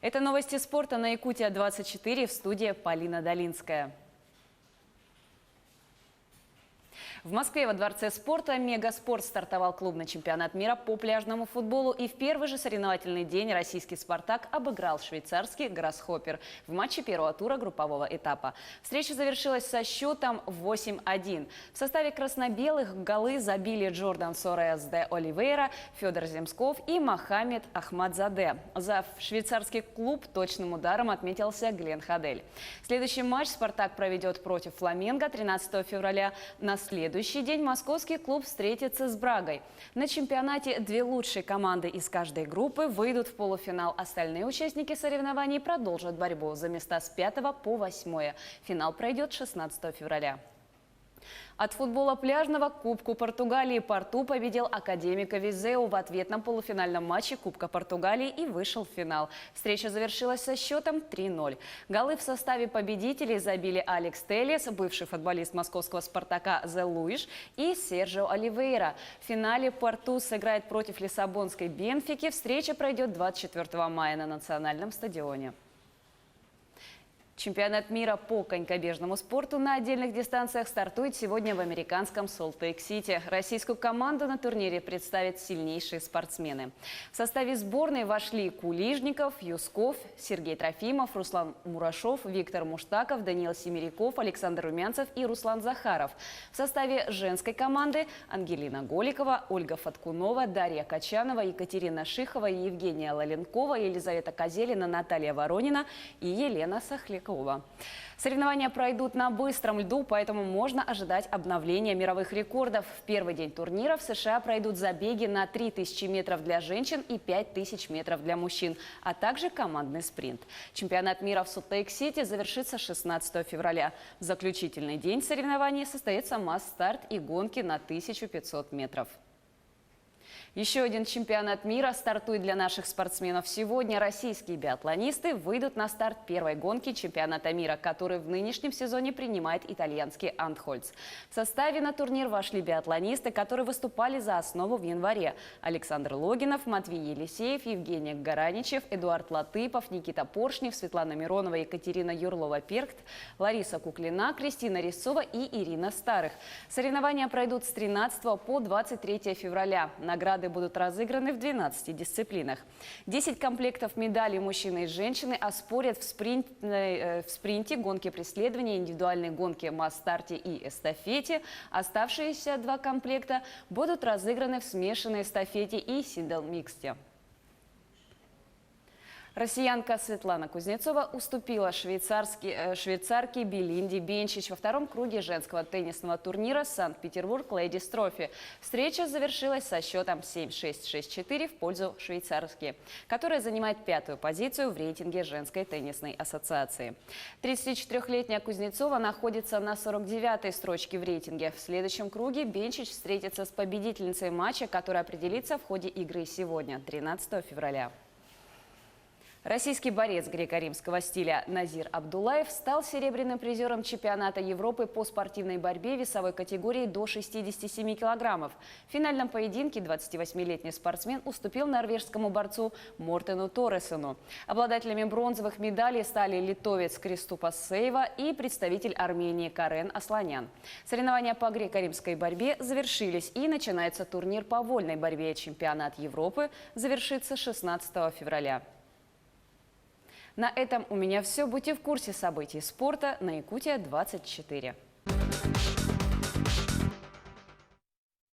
Это новости спорта на Якутия-24, в студии Полина Долинская. В Москве во Дворце спорта «Мегаспорт» стартовал клубный чемпионат мира по пляжному футболу. И в первый же соревновательный день российский «Спартак» обыграл швейцарский «Гроссхоппер» в матче первого тура группового этапа. Встреча завершилась со счетом 8-1. В составе красно-белых голы забили Джордан Сорес де Оливейра, Федор Земсков и Мохаммед Ахмадзаде. За швейцарский клуб точным ударом отметился Глен Хадель. Следующий матч «Спартак» проведет против «Фламенго» 13 февраля. На следующий день московский клуб встретится с Брагой. На чемпионате две лучшие команды из каждой группы выйдут в полуфинал. Остальные участники соревнований продолжат борьбу за места с 5 по 8. Финал пройдет 16 февраля. От футбола пляжного к Кубку Португалии Порту победил Академика Визеу в ответном полуфинальном матче Кубка Португалии и вышел в финал. Встреча завершилась со счетом 3-0. Голы в составе победителей забили Алекс Телес, бывший футболист московского «Спартака» Зе Луиш, и Серджио Оливейра. В финале Порту сыграет против лиссабонской Бенфики. Встреча пройдет 24 мая на национальном стадионе. Чемпионат мира по конькобежному спорту на отдельных дистанциях стартует сегодня в американском Солт-Лейк-Сити. Российскую команду на турнире представят сильнейшие спортсмены. В составе сборной вошли Кулижников, Юсков, Сергей Трофимов, Руслан Мурашов, Виктор Муштаков, Даниил Семеряков, Александр Румянцев и Руслан Захаров. В составе женской команды Ангелина Голикова, Ольга Фаткунова, Дарья Качанова, Екатерина Шихова, Евгения Лаленкова, Елизавета Козелина, Наталья Воронина и Елена Сахлек. Соревнования пройдут на быстром льду, поэтому можно ожидать обновления мировых рекордов. В первый день турнира в США пройдут забеги на 3000 метров для женщин и 5000 метров для мужчин, а также командный спринт. Чемпионат мира в Солт-Лейк-Сити завершится 16 февраля. В заключительный день соревнований состоится масс-старт и гонки на 1500 метров. Еще один чемпионат мира стартует для наших спортсменов сегодня. Российские биатлонисты выйдут на старт первой гонки чемпионата мира, который в нынешнем сезоне принимает итальянский Антхольц. В составе на турнир вошли биатлонисты, которые выступали за основу в январе. Александр Логинов, Матвей Елисеев, Евгений Гараничев, Эдуард Латыпов, Никита Поршнев, Светлана Миронова, Екатерина Юрлова-Перкт, Лариса Куклина, Кристина Резцова и Ирина Старых. Соревнования пройдут с 13 по 23 февраля. Награды будут разыграны в 12 дисциплинах. 10 комплектов медалей мужчины и женщины оспорят в спринте, гонке преследования, индивидуальной гонке, масс-старте и эстафете. Оставшиеся 2 комплекта будут разыграны в смешанной эстафете и сингл-миксте. Россиянка Светлана Кузнецова уступила швейцарке Белинде Бенчич во втором круге женского теннисного турнира Санкт-Петербург Лейдис Трофи. Встреча завершилась со счетом 7-6-6-4 в пользу швейцарки, которая занимает 5-ю позицию в рейтинге женской теннисной ассоциации. 34-летняя Кузнецова находится на 49-й строчке в рейтинге. В следующем круге Бенчич встретится с победительницей матча, который определится в ходе игры сегодня, 13 февраля. Российский борец греко-римского стиля Назир Абдулаев стал серебряным призером чемпионата Европы по спортивной борьбе весовой категории до 67 килограммов. В финальном поединке 28-летний спортсмен уступил норвежскому борцу Мортену Торресену. Обладателями бронзовых медалей стали литовец Криступас Сейва и представитель Армении Карен Асланян. Соревнования по греко-римской борьбе завершились, и начинается турнир по вольной борьбе. Чемпионат Европы завершится 16 февраля. На этом у меня все. Будьте в курсе событий спорта на Якутия-24.